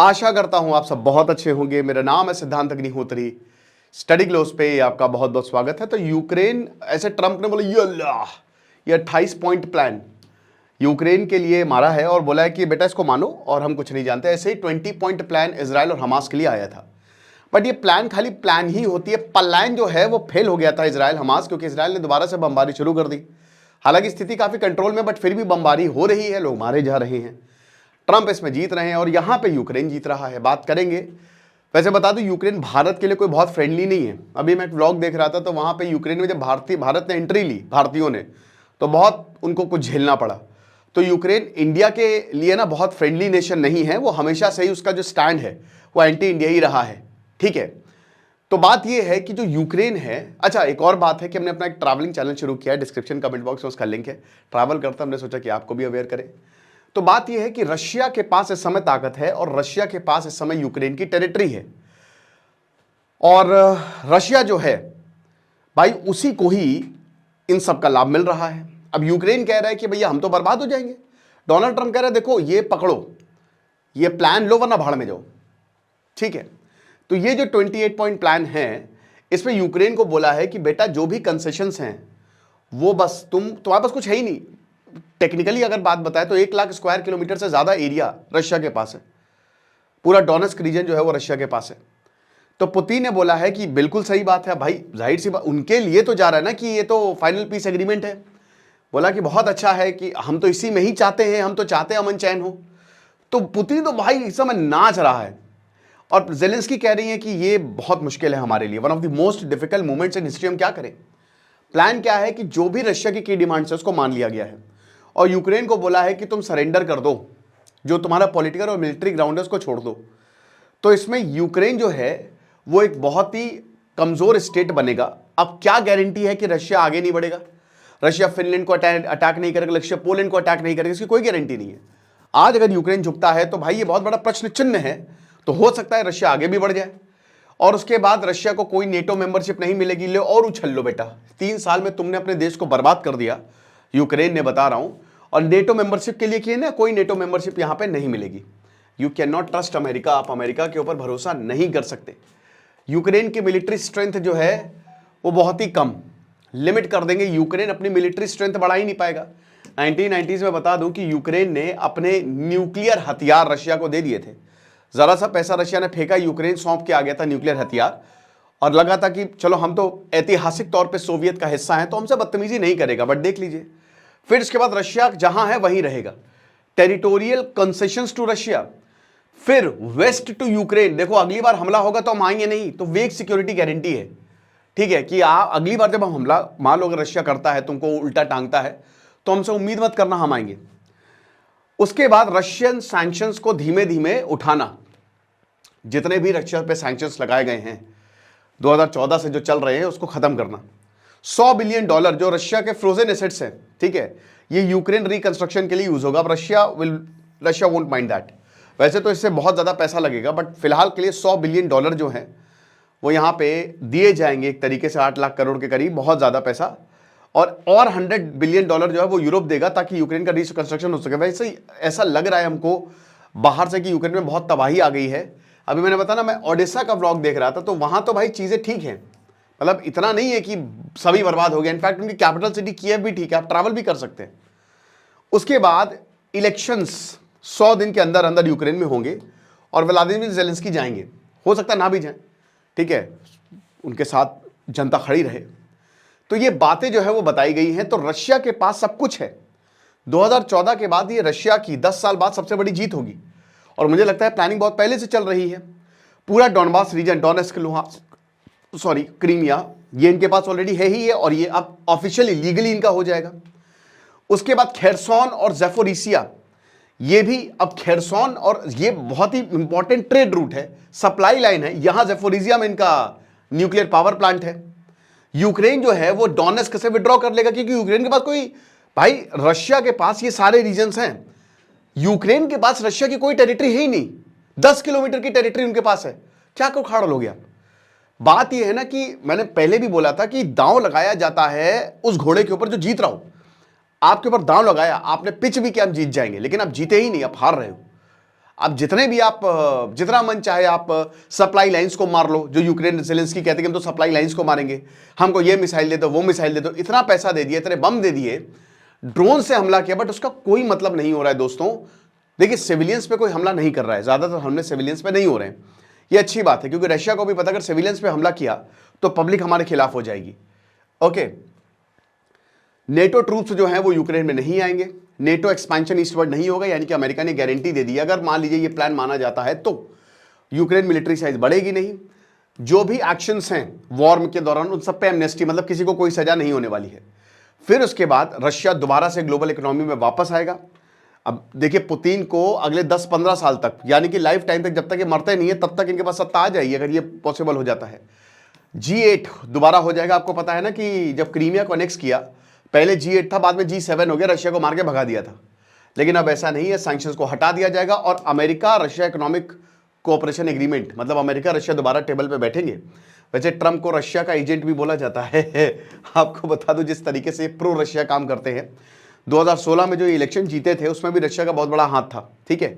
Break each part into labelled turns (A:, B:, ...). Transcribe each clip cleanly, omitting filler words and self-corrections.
A: आशा करता हूं आप सब बहुत अच्छे होंगे। मेरा नाम है सिद्धांत अग्निहोत्री। स्टडी ग्लोस पे आपका बहुत बहुत स्वागत है। तो यूक्रेन, ऐसे ट्रंप ने बोला ये अल्लाह, ये 28 पॉइंट प्लान यूक्रेन के लिए मारा है और बोला है कि बेटा इसको मानो और हम कुछ नहीं जानते। ऐसे ही 20 पॉइंट प्लान इजराइल और हमास के लिए आया था। बट ये प्लान खाली प्लान ही होती है, प्लान जो है वो फेल हो गया था इजराइल हमास, क्योंकि इजराइल ने दोबारा से बमबारी शुरू कर दी। हालांकि स्थिति काफी कंट्रोल में, बट फिर भी बमबारी हो रही है, लोग मारे जा रहे हैं। ट्रंप इसमें जीत रहे हैं और यहां पे यूक्रेन जीत रहा है। बात करेंगे। वैसे बता दूं, यूक्रेन भारत के लिए कोई बहुत फ्रेंडली नहीं है। अभी मैं एक व्लॉग देख रहा था तो वहां पे यूक्रेन में जब भारत ने एंट्री ली, भारतीयों ने, तो बहुत उनको कुछ झेलना पड़ा। तो यूक्रेन इंडिया के लिए ना बहुत फ्रेंडली नेशन नहीं है। वो हमेशा से ही उसका जो स्टैंड है वो एंटी इंडिया ही रहा है। ठीक है, तो बात यह है कि जो यूक्रेन है, अच्छा एक और बात है कि हमने अपना एक ट्रैवलिंग चैनल शुरू किया है, डिस्क्रिप्शन कमेंट बॉक्स में उसका लिंक है। ट्रैवल करता हमने सोचा कि आपको भी अवेयर करें। तो बात यह है कि रशिया के पास इस समय ताकत है और रशिया के पास इस समय यूक्रेन की टेरिटरी है। और रशिया जो है भाई, उसी को ही इन सब का लाभ मिल रहा है। अब यूक्रेन कह रहा है कि भैया हम तो बर्बाद हो जाएंगे। डोनाल्ड ट्रंप कह रहा है देखो ये पकड़ो, ये प्लान लो वरना भाड़ में जाओ। ठीक है, तो ये जो 28 पॉइंट प्लान है, इसमें यूक्रेन को बोला है कि बेटा जो भी कंसेशंस हैं वो बस तुम्हारे पास कुछ है ही नहीं। टेक्निकली अगर बात बताएं तो 1 लाख स्क्वायर किलोमीटर से ज्यादा एरिया रशिया के पास है। पूरा डोनेस्क रीजन जो है वो रशिया के पास है। तो पुतिन ने बोला है कि बिल्कुल सही बात है भाई, जाहिर सी बात उनके लिए तो जा रहा है ना कि ये तो फाइनल पीस एग्रीमेंट है। बोला कि बहुत अच्छा है कि हम तो इसी में ही चाहते हैं, हम तो चाहते हैं अमन चैन हो। तो पुतिन तो भाई इस समय नाच रहा है और जेलेंस्की कह रही है कि ये बहुत मुश्किल है हमारे लिए, one of the most difficult moments in history. हम क्या करें? प्लान क्या है कि जो भी रशिया की डिमांड्स है उसको मान लिया गया है और यूक्रेन को बोला है कि तुम सरेंडर कर दो, जो तुम्हारा पॉलिटिकल और मिलिट्री ग्राउंड है उसको छोड़ दो। तो इसमें यूक्रेन जो है वो एक बहुत ही कमजोर स्टेट बनेगा। अब क्या गारंटी है कि रशिया आगे नहीं बढ़ेगा? रशिया फिनलैंड को अटैक नहीं करेगा, रशिया पोलैंड को अटैक नहीं करेगा, इसकी कोई गारंटी नहीं है। आज अगर यूक्रेन झुकता है तो भाई ये बहुत बड़ा प्रश्न चिन्ह है। तो हो सकता है रशिया आगे भी बढ़ जाए और उसके बाद रशिया को कोई नेटो मेंबरशिप नहीं मिलेगी। ले और उछल लो बेटा, 3 साल में तुमने अपने देश को बर्बाद कर दिया, यूक्रेन ने, बता रहा हूं। और नेटो मेंबरशिप के लिए किए ना, कोई नेटो मेंबरशिप यहां पे नहीं मिलेगी। You can not trust America. आप अमेरिका के ऊपर भरोसा नहीं कर सकते। यूक्रेन की मिलिट्री स्ट्रेंथ जो है वो बहुत ही कम, लिमिट कर देंगे। यूक्रेन अपनी मिलिट्री स्ट्रेंथ बढ़ा ही नहीं पाएगा। 1990s में बता दूं कि यूक्रेन ने अपने न्यूक्लियर हथियार रशिया को दे दिए थे। जरा सा पैसा रशिया ने फेंका, यूक्रेन सौंप के आ गया था न्यूक्लियर हथियार और लगा था कि चलो हम तो ऐतिहासिक तौर पे सोवियत का हिस्सा हैं तो हमसे बदतमीजी नहीं करेगा। बट देख लीजिए, फिर इसके बाद रशिया जहां है वहीं रहेगा। टेरिटोरियल कंसेशंस टू रशिया, फिर वेस्ट टू यूक्रेन। देखो अगली बार हमला होगा तो हम आएंगे नहीं, तो वे एक सिक्योरिटी गारंटी है। ठीक है कि अगली बार जब हम हमला, मान लो अगर रशिया करता है, तुमको उल्टा टांगता है, तो हमसे उम्मीद मत करना हम आएंगे। उसके बाद रशियन सैंक्शंस को धीमे धीमे उठाना। जितने भी रशिया पे सैंक्शंस लगाए गए हैं 2014 से जो चल रहे हैं उसको खत्म करना। $100 बिलियन जो रशिया के फ्रोजन एसेट्स हैं, ठीक है, ये यूक्रेन रिकंस्ट्रक्शन के लिए यूज होगा। अब रशिया वोंट माइंड दैट। वैसे तो इससे बहुत ज्यादा पैसा लगेगा, बट फिलहाल के लिए $100 बिलियन जो है वो यहां पे दिए जाएंगे, एक तरीके से 8 लाख करोड़ के करीब, बहुत ज्यादा पैसा। और $100 बिलियन जो है वो यूरोप देगा ताकि यूक्रेन का रिकंस्ट्रक्शन हो सके। वैसे ऐसा लग रहा है हमको बाहर से कि यूक्रेन में बहुत तबाही आ गई है। अभी मैंने बताया ना, मैं ओडेसा का व्लॉग देख रहा था तो वहां तो भाई चीजें ठीक हैं, मतलब इतना नहीं है कि सभी बर्बाद हो गए। इनफैक्ट उनकी कैपिटल सिटी कीव भी ठीक है, आप ट्रैवल भी कर सकते हैं। उसके बाद इलेक्शंस 100 दिन के अंदर अंदर यूक्रेन में होंगे और व्लादिमीर जेलेंस्की जाएंगे। हो सकता है ना भी जाएं, ठीक है, उनके साथ जनता खड़ी रहे। तो ये बातें जो है वो बताई गई हैं। तो रशिया के पास सब कुछ है। 2014 के बाद ये रशिया की 10 साल बाद सबसे बड़ी जीत होगी और मुझे लगता है प्लानिंग बहुत पहले से चल रही है। पूरा डॉनबास रीजन, डोनेस्क, क्रीमिया, ये इनके पास ऑलरेडी है ही है और ये अब ऑफिशियली लीगली इनका हो जाएगा। उसके बाद खेरसॉन और ज़ेपोरिसिया, ये भी अब खेरसॉन, और ये बहुत ही इंपॉर्टेंट ट्रेड रूट है, सप्लाई लाइन है। यहां ज़ेपोरिसिया में इनका न्यूक्लियर पावर प्लांट है। यूक्रेन जो है वो डोनेस्क से विड्रॉ कर लेगा क्योंकि यूक्रेन के पास कोई, भाई रशिया के पास ये सारे रीजन्स हैं, यूक्रेन के पास रशिया की कोई टेरिटरी है ही नहीं। 10 किलोमीटर की टेरिटरी उनके पास है। क्या को खाड़ हो गया? बात यह है ना कि मैंने पहले भी बोला था कि दांव लगाया जाता है उस घोड़े के ऊपर जो जीत रहा हो। आपके ऊपर दांव लगाया, आपने पिच भी कि हम जीत जाएंगे, लेकिन आप जीते ही नहीं, आप हार रहे हो। आप जितने भी आप जितना मन चाहे आप सप्लाई लाइंस को मार लो, जो यूक्रेन ज़ेलेंस्की कहते हैं कि हम तो सप्लाई लाइंस को मारेंगे, हमको ये मिसाइल दे दो, वो मिसाइल दे दो, इतना पैसा दे दिया, इतने बम दे दिए, ड्रोन से हमला किया, बट उसका कोई मतलब नहीं हो रहा है दोस्तों। देखिए सिविलियंस पे कोई हमला नहीं कर रहा है, ज्यादातर हमले सिविलियंस पे नहीं हो रहे हैं, ये अच्छी बात है, क्योंकि रशिया को भी पता अगर सिविलियंस पे हमला किया तो पब्लिक हमारे खिलाफ हो जाएगी। ओके, नेटो ट्रूप्स जो हैं वो यूक्रेन में नहीं आएंगे, नेटो एक्सपेंशन ईस्टवर्ड नहीं होगा, यानी कि अमेरिका ने गारंटी दे दी अगर मान लीजिए ये प्लान माना जाता है तो यूक्रेन मिलिट्री साइज बढ़ेगी नहीं। जो भी एक्शंस हैं वॉर के दौरान उन सब पे एमनेस्टी, मतलब किसी को कोई सजा नहीं होने वाली है। फिर उसके बाद रशिया दोबारा से ग्लोबल इकोनॉमी में वापस आएगा। अब देखिए पुतिन को अगले 10-15 साल तक, यानी कि लाइफ टाइम तक, जब तक ये मरते नहीं है तब तक इनके पास सत्ता आ जाएगी अगर ये पॉसिबल हो जाता है। G8 दोबारा हो जाएगा। आपको पता है ना कि जब क्रीमिया को अनेक्स किया, पहले G8 था, बाद में G7 हो गया, रशिया को मार के भगा दिया था। लेकिन अब ऐसा नहीं है, सैंक्शंस को हटा दिया जाएगा और America Russia economic cooperation agreement, मतलब अमेरिका रशिया दोबारा टेबल पे बैठेंगे। वैसे ट्रम्प को रशिया का एजेंट भी बोला जाता है आपको बता दूं जिस तरीके से प्रो रशिया काम करते हैं। 2016 में जो इलेक्शन जीते थे उसमें भी रशिया का बहुत बड़ा हाथ था, ठीक है।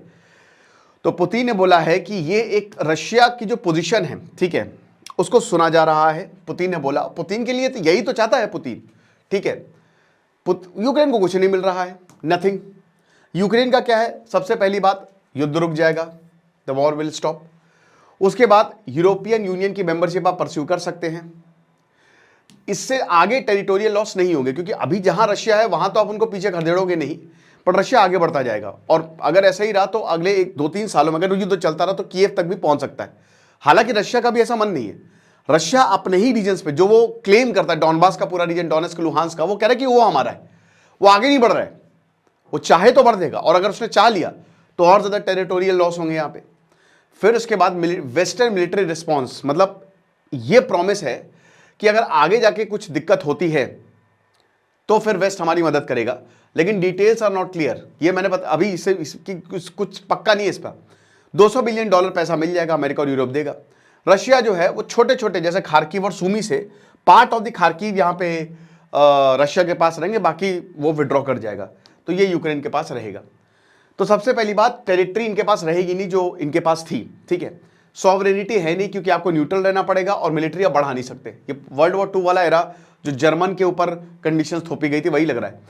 A: तो पुतिन ने बोला है कि ये एक रशिया की जो पोजीशन है, ठीक है, उसको सुना जा रहा है। पुतिन ने बोला, पुतिन के लिए तो यही तो चाहता है पुतिन, ठीक है। यूक्रेन को कुछ नहीं मिल रहा है, नथिंग। यूक्रेन का क्या है, सबसे पहली बात युद्ध रुक जाएगा, द वॉर विल स्टॉप। उसके बाद यूरोपियन यूनियन की मेंबरशिप आप परस्यू कर सकते हैं। इससे आगे टेरिटोरियल लॉस नहीं होंगे, क्योंकि अभी जहां रशिया है वहां तो आप उनको पीछे खदेड़ोगे नहीं, पर रशिया आगे बढ़ता जाएगा। और अगर ऐसा ही रहा तो अगले 1-2-3 सालों में अगर युद्ध चलता रहा तो कीव तक भी पहुंच सकता है। हालांकि रशिया का भी ऐसा मन नहीं है। रशिया अपने ही रीजन पे जो वो क्लेम करता है, डॉनबास का पूरा रीजन, डोनेट्स्क लुहांस्क का, वो कह रहा है कि वो हमारा है, वो आगे नहीं बढ़ रहा है। वो चाहे तो बढ़ देगा, और अगर उसने चाह लिया तो और ज्यादा टेरिटोरियल लॉस होंगे यहां पे। फिर उसके बाद वेस्टर्न मिलिट्री रिस्पॉन्स, मतलब ये प्रॉमिस है कि अगर आगे जाके कुछ दिक्कत होती है तो फिर वेस्ट हमारी मदद करेगा। लेकिन डिटेल्स आर नॉट क्लियर, ये मैंने अभी इसकी कुछ पक्का नहीं है इस पर। $200 बिलियन पैसा मिल जाएगा, अमेरिका और यूरोप देगा। रशिया जो है वो छोटे छोटे जैसे खार्किव और सूमी से पार्ट ऑफ द खार्किव यहाँ पे रशिया के पास रहेंगे, बाकी वो विड्रॉ कर जाएगा, तो ये यूक्रेन के पास रहेगा। तो सबसे पहली बात, टेरिटरी इनके पास रहेगी नहीं जो इनके पास थी, ठीक है। सॉवरेनिटी है नहीं, क्योंकि आपको न्यूट्रल रहना पड़ेगा, और मिलिट्री आप बढ़ा नहीं सकते। ये वर्ल्ड वॉर 2 वाला एरा जो जर्मन के ऊपर कंडीशंस थोपी गई थी वही लग रहा है।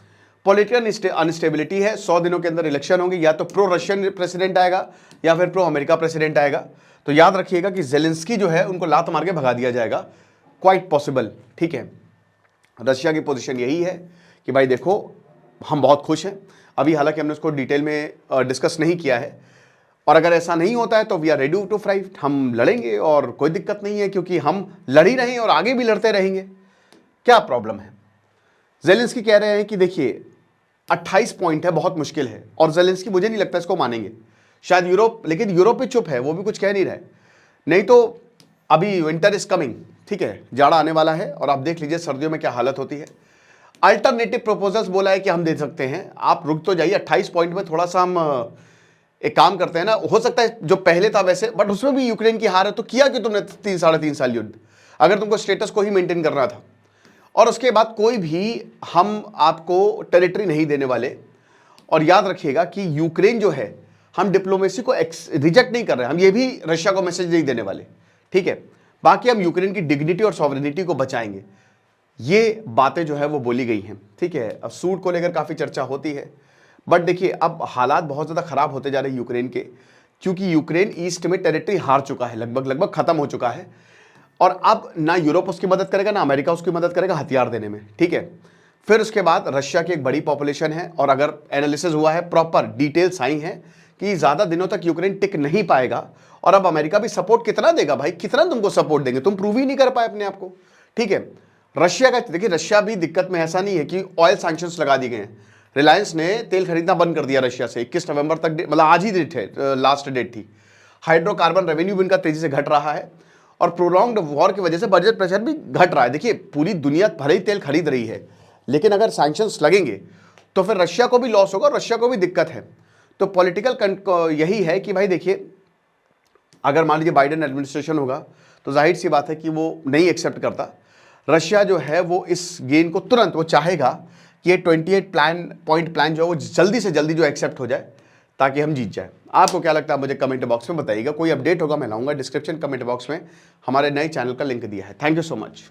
A: पॉलिटिकल अनस्टेबिलिटी है, 100 दिनों के अंदर इलेक्शन होंगे, या तो प्रो रशियन प्रेसिडेंट आएगा या फिर प्रो अमेरिका प्रेसिडेंट आएगा। तो याद रखिएगा कि जेलेंस्की जो है उनको लात मार के भगा दिया जाएगा, क्वाइट पॉसिबल, ठीक है। रशिया की पोजीशन यही है कि भाई देखो हम बहुत खुश हैं अभी, हालांकि हमने उसको डिटेल में डिस्कस नहीं किया है, और अगर ऐसा नहीं होता है तो we are ready to fight, हम लड़ेंगे और कोई दिक्कत नहीं है, क्योंकि हम लड़ ही रहे हैं और आगे भी लड़ते रहेंगे। क्या प्रॉब्लम है? जेलेंस्की कह रहे हैं कि देखिए 28 पॉइंट है, बहुत मुश्किल है, और जेलेंस्की मुझे नहीं लगता इसको मानेंगे, शायद यूरोप, लेकिन यूरोप भी चुप है, वो भी कुछ कह नहीं रहे। नहीं तो अभी विंटर इज कमिंग, ठीक है, जाड़ा आने वाला है, और आप देख लीजिए सर्दियों में क्या हालत होती है। अल्टरनेटिव प्रपोजल्स बोला है कि हम दे सकते हैं, आप रुक तो जाइए। 28 पॉइंट में थोड़ा सा हम एक काम करते हैं ना, हो सकता है जो पहले था वैसे, बट उसमें भी यूक्रेन की हार है, तो किया कि तुमने 3-3.5 साल युद्ध, अगर तुमको स्टेटस को ही मेंटेन करना था। और उसके बाद कोई भी हम आपको टेरिटरी नहीं देने वाले। और याद रखिएगा कि यूक्रेन जो है, हम डिप्लोमेसी को रिजेक्ट नहीं कर रहे हैं, हम ये भी रशिया को मैसेज नहीं देने वाले, ठीक है। बाकी हम यूक्रेन की डिग्निटी और सॉवरेनिटी को बचाएंगे, ये बातें जो है वो बोली गई हैं, ठीक है। अब सूट को लेकर काफ़ी चर्चा होती है, बट देखिए अब हालात बहुत ज़्यादा ख़राब होते जा रहे हैं यूक्रेन के, क्योंकि यूक्रेन ईस्ट में टेरिटरी हार चुका है, लगभग ख़त्म हो चुका है, और अब ना यूरोप उसकी मदद करेगा ना अमेरिका उसकी मदद करेगा हथियार देने में, ठीक है। फिर उसके बाद रशिया की एक बड़ी पॉपुलेशन है, और अगर एनालिसिस हुआ है, प्रॉपर डिटेल्स आई हैं कि ज़्यादा दिनों तक यूक्रेन टिक नहीं पाएगा। और अब अमेरिका भी सपोर्ट कितना देगा भाई, कितना तुमको सपोर्ट देंगे, तुम प्रूव ही नहीं कर पाए अपने आप को, ठीक है। रशिया का देखिए, रशिया भी दिक्कत में, ऐसा नहीं है कि ऑयल सैंक्शंस लगा दिए गए हैं। रिलायंस ने तेल खरीदना बंद कर दिया रशिया से 21 नवंबर तक, मतलब आज ही डेट है, लास्ट डेट थी। हाइड्रोकार्बन रेवेन्यू भी इनका तेजी से घट रहा है, और प्रोलॉन्ग्ड वॉर की वजह से बजट प्रेशर भी घट रहा है। देखिए पूरी दुनिया भले ही तेल खरीद रही है, लेकिन अगर सैंक्शंस लगेंगे तो फिर रशिया को भी लॉस होगा, रशिया को भी दिक्कत है। तो पॉलिटिकल यही है कि भाई देखिए, अगर मान लीजिए बाइडेन एडमिनिस्ट्रेशन होगा तो जाहिर सी बात है कि वो नहीं एक्सेप्ट करता। रशिया जो है वो इस गेन को तुरंत वो चाहेगा कि ये 28 पॉइंट प्लान जो है वो जल्दी से जल्दी जो एक्सेप्ट हो जाए, ताकि हम जीत जाए। आपको क्या लगता है मुझे कमेंट बॉक्स में बताइएगा। कोई अपडेट होगा मैं लाऊंगा, डिस्क्रिप्शन कमेंट बॉक्स में हमारे नए चैनल का लिंक दिया है। Thank you so much.